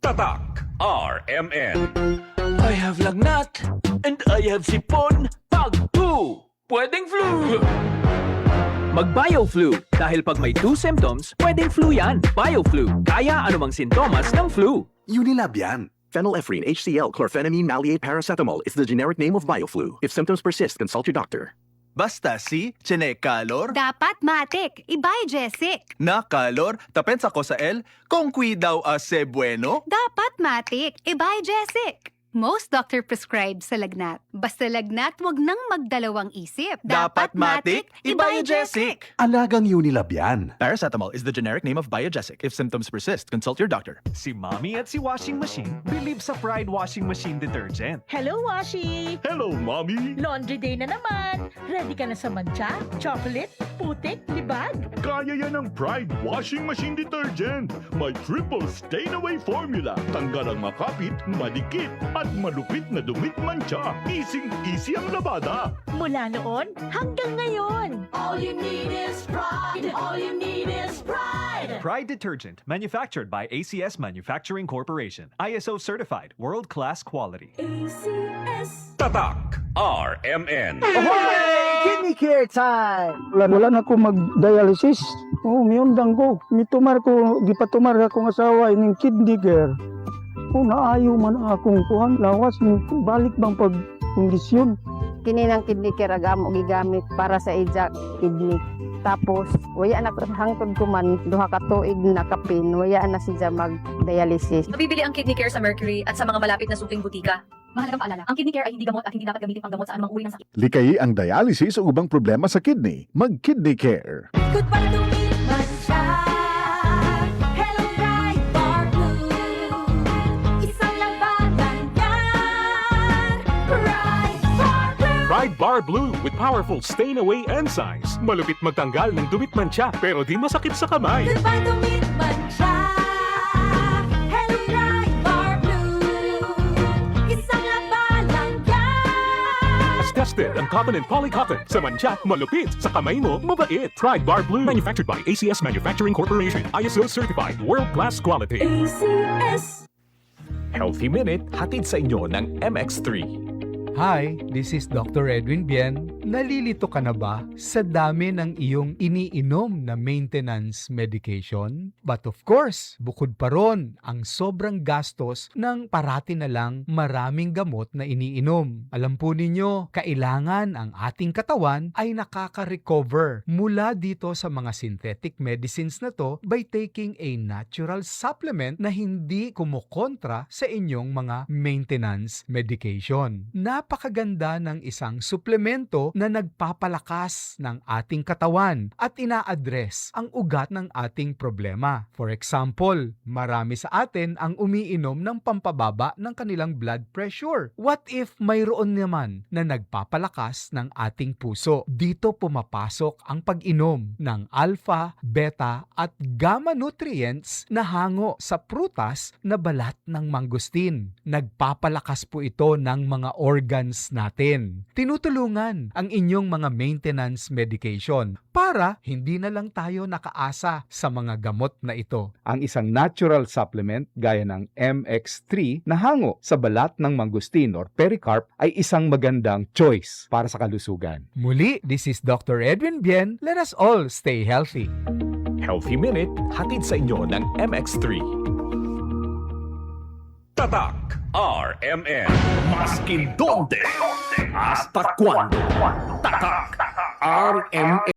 Tatak RMN. I have lagnat and I have sipon. Pag flu, pwedeng flu. Mag-BioFlu dahil pag may 2 symptoms, pwedeng flu yan. BioFlu, kaya anumang sintomas ng flu. Unilab yan. Phenylephrine, HCl, chlorphenamine, maleate, paracetamol is the generic name of BioFlu. If symptoms persist, consult your doctor. Basta si Chinekalor, Dapat matik, ibayjesic. na kalor, tapensa ko sa el, kung daw ase bueno. Dapat matik, ibayjesic. Most doctor prescribe sa lagnat. Basta lagnat, wag nang magdalawang isip. Dapat matik, ibayjesic. Alagang Unilab yan. Paracetamol is the generic name of Biogesic. If symptoms persist, consult your doctor. Si Mommy at si Washing Machine believe sa Pride Washing Machine Detergent. Hello, Washi! Hello, Mommy! Laundry day na naman! Ready ka na sa mancha, chocolate, putik, libag? Kaya yan ng Pride Washing Machine Detergent. May triple stain-away formula. Tanggal ang makapit, madikit, at malupit na dumit mancha. Easy ang labada. Mula noon hanggang ngayon. All you need is pride. All you need is pride. Pride Detergent, manufactured by ACS Manufacturing Corporation. ISO certified, world-class quality. ACS. Tatak RMN. Kidney care time! Wala na ako mag-dialysis. Miyundang ko. Mitumar ko, di pa tumar akong asawa ining kidney care. Naayo man akong kuhang lawas. Balik bang pag-kondisyon? Kini ng kidney care agamo gigamit para sa ija kidney. Tapos, waya na hangtod ko man, duha ka tuig na kapin, waya na siya mag-dialysis. Mabibili ang kidney care sa Mercury at sa mga malapit na suking butika. Mahalagang paalala, ang kidney care ay hindi gamot at hindi dapat gamitin pang gamot sa anumang uri ng sakit. Likayi ang dialysis o ubang problema sa kidney. Mag-Kidney Care. Goodbye to me, mancha. Hello, bright bar blue. Isang labanan yan. Bright bar blue. Pride Bar Blue with powerful stain-away enzymes. Malupit magtanggal ng dumit mancha pero di masakit sa kamay. Goodbye to me, mancha. Hello, bright bar blue. Isang labanan yan. As tested ang cotton and polycotton. Sa mancha, malupit. Sa kamay mo, mabait. Pride Bar Blue. Manufactured by ACS Manufacturing Corporation. ISO certified. World-class quality. ACS. Healthy Minute, hatid sa inyo ng MX3. Hi, this is Dr. Edwin Bien. Nalilito ka na ba sa dami ng iyong iniinom na maintenance medication? But of course, bukod pa ron ang sobrang gastos ng parati na lang maraming gamot na iniinom. Alam po ninyo, kailangan ang ating katawan ay nakaka-recover mula dito sa mga synthetic medicines na to by taking a natural supplement na hindi kumukontra sa inyong mga maintenance medication. Napakaganda ng isang suplemento na nagpapalakas ng ating katawan at ina-address ang ugat ng ating problema. For example, marami sa atin ang umiinom ng pampababa ng kanilang blood pressure. What if mayroon naman na nagpapalakas ng ating puso? Dito pumapasok ang pag-inom ng alpha, beta at gamma nutrients na hango sa prutas na balat ng mangustin. Nagpapalakas po ito ng mga organs natin. Tinutulungan ang inyong mga maintenance medication para hindi na lang tayo nakaasa sa mga gamot na ito. Ang isang natural supplement gaya ng MX3 na hango sa balat ng mangustin or pericarp ay isang magandang choice para sa kalusugan. Muli, this is Dr. Edwin Bien. Let us all stay healthy. Healthy Minute, hatid sa inyo ng MX3. Tatak RMN. Maskin donde, hasta cuando. Tatak RMN.